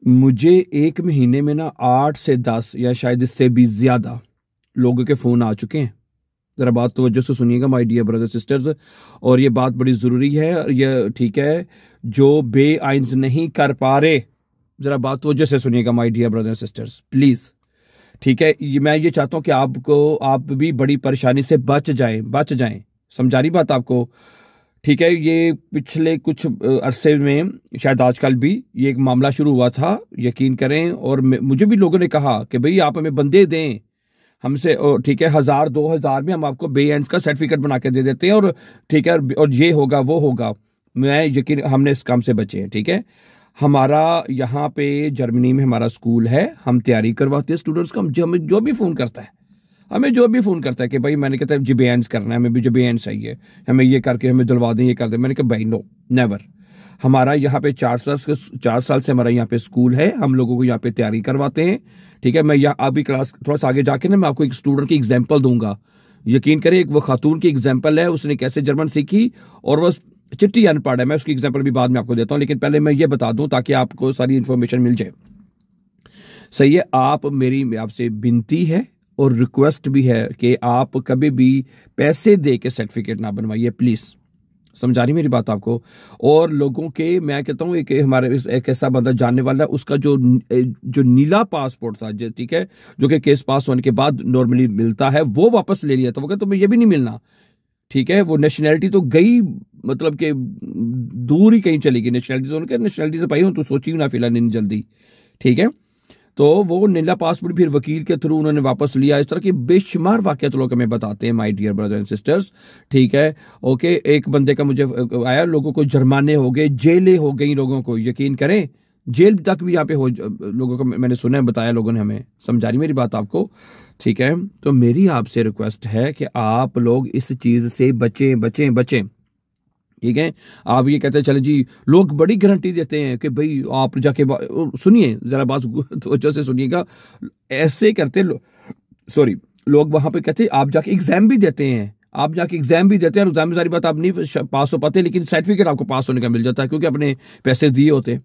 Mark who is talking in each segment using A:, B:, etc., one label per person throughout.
A: मुझे एक महीने में ना 8 से 10 या शायद इससे भी ज्यादा लोगों के फोन आ चुके हैं। जरा बात तवज्जो से सुनिएगा माय डियर ब्रदर सिस्टर्स, और ये बात बड़ी जरूरी है। ये ठीक है, जो बेआइंस नहीं कर पा रहे, जरा बात तवज्जो से सुनिएगा my dear brother sisters please. ठीक है, मैं ये चाहता हूं कि आप भी बड़ी परेशानी से बच जाएं। समझा रही बात आपको? ठीक है, ये पिछले कुछ अरसे में, शायद आजकल भी ये एक मामला शुरू हुआ था, यकीन करें। और मुझे भी लोगों ने कहा कि भाई आप हमें बंदे दें हमसे, ठीक है 1000-2000 में हम आपको बेएंस का सर्टिफिकेट बना के दे देते हैं, और ठीक है और ये होगा वो होगा। मैं यकीन, हमने इस काम से बचे हैं। ठीक है, हमारा यहाँ पे जर्मनी में हमारा स्कूल है, हम तैयारी करवाते हैं स्टूडेंट्स को। हमें जो भी फोन करता है कि भाई, मैंने कहता है जी बेएंस करना है, हमें भी जो बेएंस चाहिए, हमें ये करके हमें दिलवा दें, ये कर दें। मैंने कहा भाई नो नेवर। हमारा यहाँ पे 4 साल से हमारा यहाँ पे स्कूल है, हम लोगों को यहाँ पे तैयारी करवाते हैं। ठीक है, मैं यहाँ अभी क्लास थोड़ा सा आगे जाके ना मैं आपको एक स्टूडेंट की एग्जाम्पल दूंगा। यकीन करें, एक वो खातून की एग्जाम्पल है, उसने कैसे जर्मन सीखी, और वो चिट्ठी अनपढ़ है। मैं उसकी एग्जाम्पल भी बाद में आपको देता हूँ, लेकिन पहले मैं ये बता दूं ताकि आपको सारी इंफॉर्मेशन मिल जाए। सही है, मेरी आपसे विनती है और रिक्वेस्ट भी है कि आप कभी भी पैसे दे के सर्टिफिकेट ना बनवाइए प्लीज। समझा रही मेरी बात आपको? और लोगों के, मैं कहता हूँ एक ऐसा बंदा जानने वाला, उसका जो नीला पासपोर्ट था, ठीक है, जो कि केस पास होने के बाद नॉर्मली मिलता है, वो वापस ले लिया था। वो कहता तुम्हें ये भी नहीं मिलना। ठीक है, वो नेशनैलिटी तो गई, मतलब कि दूर ही कहीं चली गई नेशनैलिटी। तो उनके नेशनैलिटी से पाई हूं तो सोची ना फिलहाल नहीं जल्दी। ठीक है, तो वो नीला पासपोर्ट फिर वकील के थ्रू उन्होंने वापस लिया। इस तरह की बेशुमार वाकया तो लोग हमें बताते हैं my dear brother and sisters. ठीक है, ओके, एक बंदे का मुझे आया, लोगों को जुर्माने हो गए, जेलें हो गई लोगों को, यकीन करें जेल तक भी यहाँ पे हो लोगों को, मैंने सुना है, बताया लोगों ने हमें। समझा रही मेरी बात आपको? ठीक है, तो मेरी आपसे रिक्वेस्ट है कि आप लोग इस चीज से बचें। ठीक है, आप ये कहते हैं चले जी, लोग बड़ी गारंटी देते हैं कि भाई आप जाके, सुनिए जरा बात तो से सुनिएगा, ऐसे करते सॉरी, लोग वहां पे कहते हैं आप जाके एग्जाम भी देते हैं, और एग्जाम में सारी बात आप नहीं पास हो पाते, लेकिन सर्टिफिकेट आपको पास होने का मिल जाता है क्योंकि अपने पैसे दिए होते।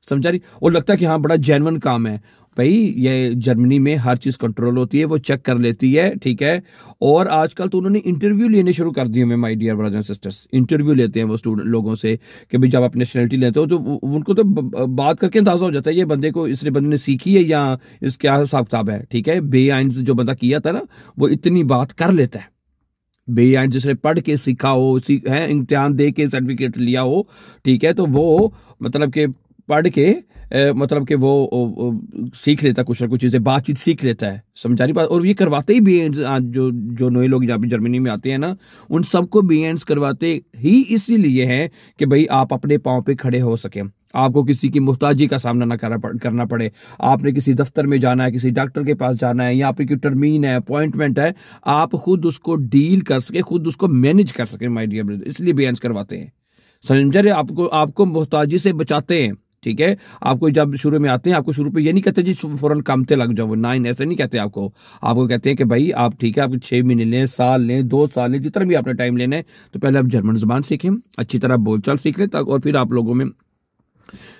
A: समझा रही? और लगता है कि हाँ बड़ा जेन्युइन काम है। भाई ये जर्मनी में हर चीज कंट्रोल होती है, वो चेक कर लेती है। ठीक है, और आजकल तो उन्होंने इंटरव्यू लेने शुरू कर दिए। My dear brothers and sisters, interview लेते हैं वो स्टूडेंट लोगों से कि भाई जब आप नेशनलिटी लेते हो तो उनको तो बात करके अंदाजा हो जाता है ये बंदे ने सीखी है या इसके क्या हिसाब किताब है। ठीक है, बेआइंस जो बंदा किया था ना, वो इतनी बात कर लेता है। बेआइंस जिसने पढ़ के सीखा हो, इम्तिहान दे के सर्टिफिकेट लिया हो, ठीक है, तो वो मतलब के पढ़ के मतलब कि वो सीख लेता कुछ ना कुछ चीजें, बातचीत सीख लेता है। समझा रही बात? और ये करवाते ही बीएंस, जो नए लोग यहाँ पे जर्मनी में आते हैं ना, उन सबको बीएंस करवाते ही इसीलिए हैं कि भाई आप अपने पांव पे खड़े हो सके, आपको किसी की मुहताजी का सामना ना करना पड़े। आपने किसी दफ्तर में जाना है, किसी डॉक्टर के पास जाना है, या आपकी कोई टर्मीन है, अपॉइंटमेंट है, आप खुद उसको डील कर सके, खुद उसको मैनेज कर सके माय डियर ब्रदर, इसलिए बीएंस करवाते हैं। समझ रहे? आपको मुहताजी से बचाते हैं। ठीक है, आपको जब शुरू में आते हैं, आपको शुरू पे ये नहीं कहते जी फौरन कामते लग जाओ, नाइन ऐसे नहीं कहते आपको कहते हैं कि भाई आप, ठीक है, आप 6 महीने लें, साल लें, 2 साल लें, जितना भी आपने टाइम लेना है, तो पहले आप जर्मन जुबान सीखें, अच्छी तरह बोलचाल सीख लें, तक और फिर आप लोगों में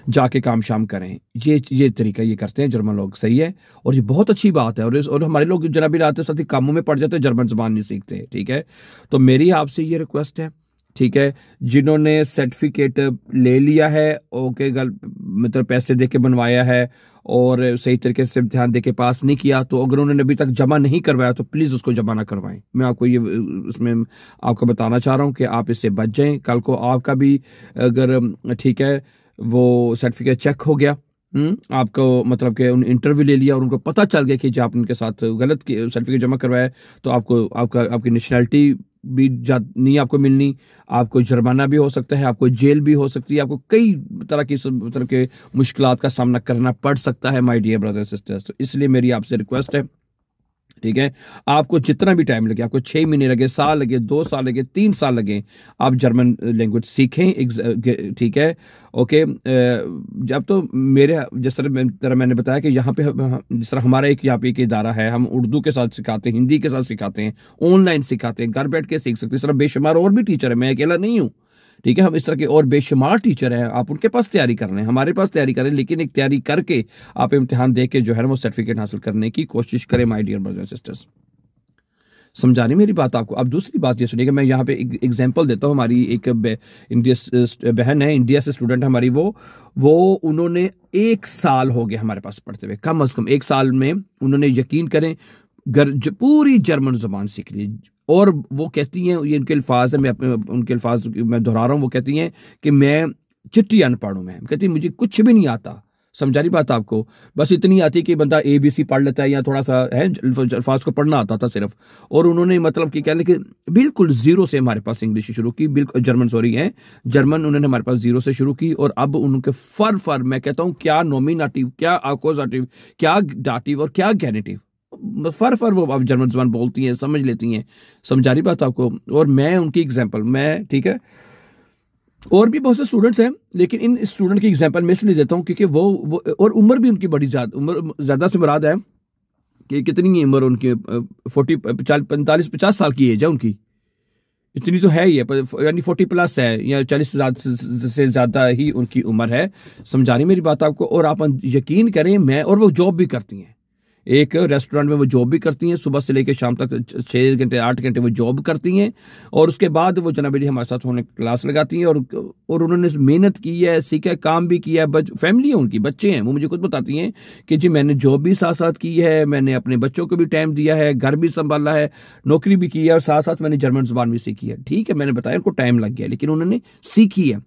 A: जाके काम शाम करें। ये तरीका ये करते हैं जर्मन लोग। सही है, और ये बहुत अच्छी बात है। और हमारे लोग जरा भी आते साथ ही कामों में पड़ जाते हैं, जर्मन जुबान नहीं सीखते। ठीक है, तो मेरी आपसे ये रिक्वेस्ट है, ठीक है, जिन्होंने सर्टिफिकेट ले लिया है, ओके, मतलब पैसे देके बनवाया है और सही तरीके से ध्यान देके पास नहीं किया, तो अगर उन्होंने अभी तक जमा नहीं करवाया तो प्लीज उसको जमा ना करवाएं। मैं आपको ये इसमें आपको बताना चाह रहा हूं कि आप इससे बच जाएं। कल को आपका भी अगर, ठीक है, वो सर्टिफिकेट चेक हो गया, आपको मतलब कि उन इंटरव्यू ले लिया और उनको पता चल गया कि जो आप उनके साथ गलत सर्टिफिकेट जमा करवाया, तो आपकी नेशनैलिटी भी नहीं आपको मिलनी, आपको जुर्माना भी हो सकता है, आपको जेल भी हो सकती है, आपको कई तरह के मुश्किलात का सामना करना पड़ सकता है माय डियर ब्रदर्स सिस्टर्स। तो इसलिए मेरी आपसे रिक्वेस्ट है, ठीक है, आपको जितना भी टाइम लगे, आपको 6 महीने लगे, साल लगे, 2 साल लगे, 3 साल लगे, आप जर्मन लैंग्वेज सीखें। ठीक है, ओके। जब तो जिस तरह मैंने बताया कि यहाँ पे जिस तरह हमारा यहाँ पे एक इदारा है, हम उर्दू के साथ सिखाते हैं, हिंदी के साथ सिखाते हैं, ऑनलाइन सिखाते हैं, घर बैठ के सीख सकते हैं। इस तरह बेशुमार और भी टीचर है, मैं अकेला नहीं हूँ। ठीक है, हम इस तरह के और बेशुमार टीचर हैं, आप उनके पास तैयारी कर रहे हैं, हमारे पास तैयारी करें, लेकिन एक तैयारी करके आप इम्तिहान दे के जो है वो सर्टिफिकेट हासिल करने की कोशिश करें my dear brothers and sisters. समझा रही मेरी बात आपको। अब दूसरी बात ये सुनिएगा, मैं यहाँ पे एग्जांपल देता हूँ। हमारी एक इंडिया बहन है, इंडिया से स्टूडेंट है हमारी, वो उन्होंने 1 साल हो गया हमारे पास पढ़ते हुए, कम अज कम 1 साल में उन्होंने, यकीन करें, पूरी जर्मन जुबान सीख ली। और वो कहती हैं, ये इनके अल्फाज है, उनके अल्फाज मैं दोहरा रहा हूँ, वो कहती हैं कि मैं चिट्ठी अनपढ़ हूँ, मैं कहती मुझे कुछ भी नहीं आता। समझा रही बात आपको, बस इतनी आती कि बंदा ABC पढ़ लेता है या थोड़ा सा है अल्फाज को पढ़ना आता था सिर्फ। और उन्होंने मतलब कि कहने कि बिल्कुल जीरो से हमारे पास इंग्लिश शुरू की, बिल्कुल जर्मन उन्होंने हमारे पास जीरो से शुरू की। और अब उनके फर मैं कहता हूँ, क्या नॉमिनेटिव, क्या अकोजाटिव, क्या डाटिव और क्या गैनेटिव, फर वो अब जर्मन जुबान बोलती हैं, समझ लेती हैं। समझा रही बात आपको। और मैं उनकी एग्जाम्पल, मैं ठीक है, और भी बहुत से स्टूडेंट्स हैं, लेकिन इन स्टूडेंट की एग्जांपल मैं इसलिए देता हूं क्योंकि वो और उम्र भी उनकी बड़ी ज्यादा से मुराद है कि कितनी उम्र उनकी 45-50 साल की एज है उनकी, इतनी तो है ही है, यानी 40+ है या 40 से ज्यादा ही उनकी उम्र है। समझा रही मेरी बात आपको। और आप यकीन करें, मैं और वो जॉब भी करती हैं, एक रेस्टोरेंट में वो जॉब भी करती हैं, सुबह से लेकर शाम तक 6 घंटे 8 घंटे वो जॉब करती हैं। और उसके बाद वो जनाब जी हमारे साथ होने क्लास लगाती हैं। और उन्होंने मेहनत की है, सीखा है, काम भी किया है, फैमिली है उनकी, बच्चे हैं, वो मुझे खुद बताती हैं कि जी मैंने जॉब भी साथ साथ की है, मैंने अपने बच्चों को भी टाइम दिया है, घर भी संभाला है, नौकरी भी की है, और साथ साथ मैंने जर्मन जुबान भी सीखी है। ठीक है, मैंने बताया उनको टाइम लग गया, लेकिन उन्होंने सीखी है।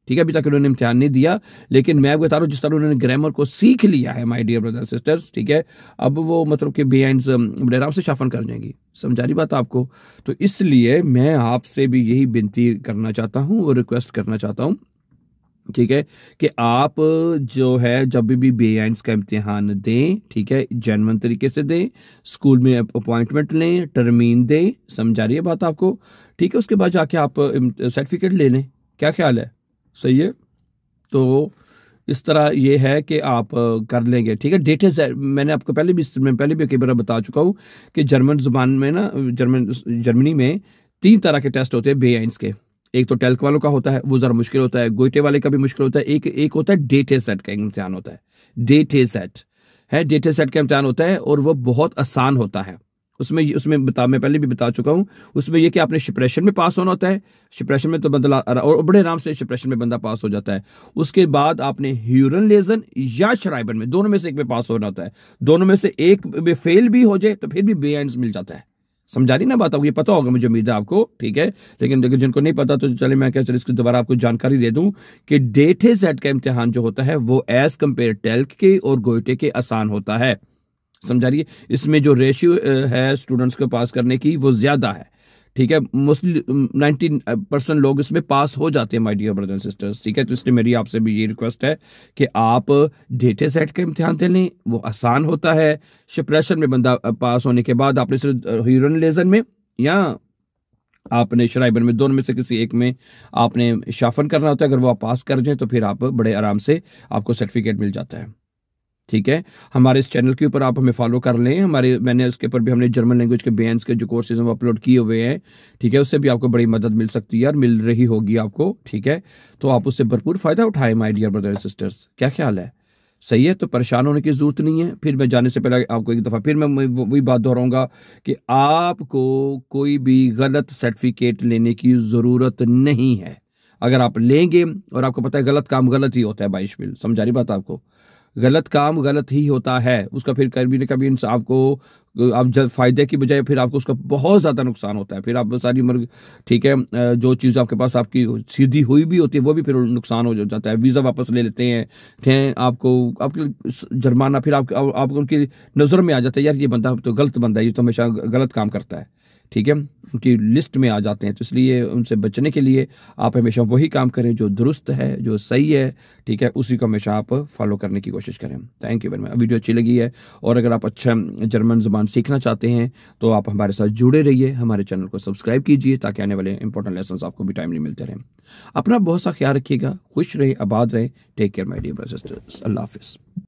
A: ठीक है, अभी तक उन्होंने इम्तिहान नहीं दिया, लेकिन मैं बता रहा हूँ जिस तरह उन्होंने ग्रामर को सीख लिया है माय डियर ब्रदर्स सिस्टर्स, ठीक है, अब वो मतलब कि बेआइंस बड़े आराम से शाफन कर जाएंगी। समझा रही बात आपको। तो इसलिए मैं आपसे भी यही विनती करना चाहता हूँ और रिक्वेस्ट करना चाहता हूँ, ठीक है, कि आप जो है जब भी बेआइंस का इम्तिहान दें, ठीक है, जेन्युइन तरीके से दें, स्कूल में अपॉइंटमेंट लें, टर्मीन दें। समझा रही है बात आपको, ठीक है। उसके बाद जाके आप सर्टिफिकेट ले लें। क्या ख्याल है, सही है? तो इस तरह ये है कि आप कर लेंगे, ठीक है। डेटेज मैंने आपको पहले भी कई बार बता चुका हूँ कि जर्मन जुबान में ना, जर्मनी में 3 तरह के टेस्ट होते हैं बेआइंस के। एक तो टेल्क वालों का होता है, वो जरा मुश्किल होता है, गोइटे वाले का भी मुश्किल होता है, एक होता है डेटे सेट का इम्तिहान होता है, डेटे सेट का इम्तिहान होता है, और वो बहुत आसान होता है। उसमें मैं पहले भी बता चुका हूं, उसमें यह कि आपने शिप्रेशन में पास होना होता है, शिप्रेशन में तो बंदा और बड़े आराम से शिप्रेशन में बंदा पास हो जाता है। उसके बाद आपने ह्यूरन लेजन या श्राइबन में, दोनों में से एक में पास होना होता है। दोनों में से एक में फेल भी हो जाए तो फिर भी बेआइंस मिल जाता है। समझा रही ना बात आपको, ये पता होगा मुझे उम्मीद है आपको, ठीक है। लेकिन जिनको नहीं पता तो चले मैं इसकी दोबारा आपको जानकारी दे दूं कि डेटे सेट का इम्तिहान जो होता है वो एज कंपेयर टेल्क के और गोइटे के आसान होता है। समझा रही है, इसमें जो रेशियो है स्टूडेंट्स को पास करने की वो ज्यादा है, ठीक है। मोस्टली 90% लोग इसमें पास हो जाते हैं my dear brothers and sisters, ठीक है। तो इसलिए मेरी आपसे भी ये रिक्वेस्ट है कि आप डेटे सेट का इम्तिहान दे लें, वो आसान होता है। शिप्रेशन में बंदा पास होने के बाद आपने सिर्फ ह्यूरन लेजन में या आपने श्राइबर में, दोनों में से किसी एक में आपने शाफन करना होता है। अगर वो आप पास कर जाए तो फिर आप बड़े आराम से आपको सर्टिफिकेट मिल जाता है, ठीक है। हमारे इस चैनल के ऊपर आप हमें फॉलो कर लें, मैंने उसके ऊपर भी हमने जर्मन लैंग्वेज के बेआइंस के जो कोर्सेज हैं वो अपलोड किए हुए हैं, ठीक है। उससे भी आपको बड़ी मदद मिल सकती है और मिल रही होगी आपको, ठीक है। तो आप उससे भरपूर फायदा उठाएं my dear brothers and sisters. क्या ख्याल है, सही है? तो परेशान होने की जरूरत नहीं है। फिर मैं जाने से पहले आपको एक दफ़ा फिर मैं वही बात दोहराऊंगा कि आपको कोई भी गलत सर्टिफिकेट लेने की ज़रूरत नहीं है। अगर आप लेंगे, और आपको पता है गलत काम गलत ही होता है बाइशबिल, समझा रही बात आपको, गलत काम गलत ही होता है, उसका फिर कभी न कभी आपको आप जब फायदे की बजाय फिर आपको उसका बहुत ज्यादा नुकसान होता है। फिर आप सारी उम्र, ठीक है, जो चीज आपके पास आपकी सीधी हुई भी होती है वो भी फिर नुकसान हो जाता है। वीजा वापस ले लेते हैं आपको, आपके जुर्माना, फिर आपको उनकी नजर में आ जाता है, यार ये बंदा तो गलत बंदा है, ये तो हमेशा गलत काम करता है, ठीक है, उनकी लिस्ट में आ जाते हैं। तो इसलिए उनसे बचने के लिए आप हमेशा वही काम करें जो दुरुस्त है, जो सही है, ठीक है, उसी को हमेशा आप फॉलो करने की कोशिश करें। Thank you very much. Video अच्छी लगी है और अगर आप अच्छा जर्मन ज़ुबान सीखना चाहते हैं तो आप हमारे साथ जुड़े रहिए, हमारे चैनल को सब्सक्राइब कीजिए ताकि आने वाले इंपॉर्टेंट लेसन आपको भी टाइमली मिलते रहें। अपना बहुत सा ख्याल रखिएगा, खुश रहे, आबाद रहे। Take care my dear brothers and sisters. अल्लाह हाफिज़।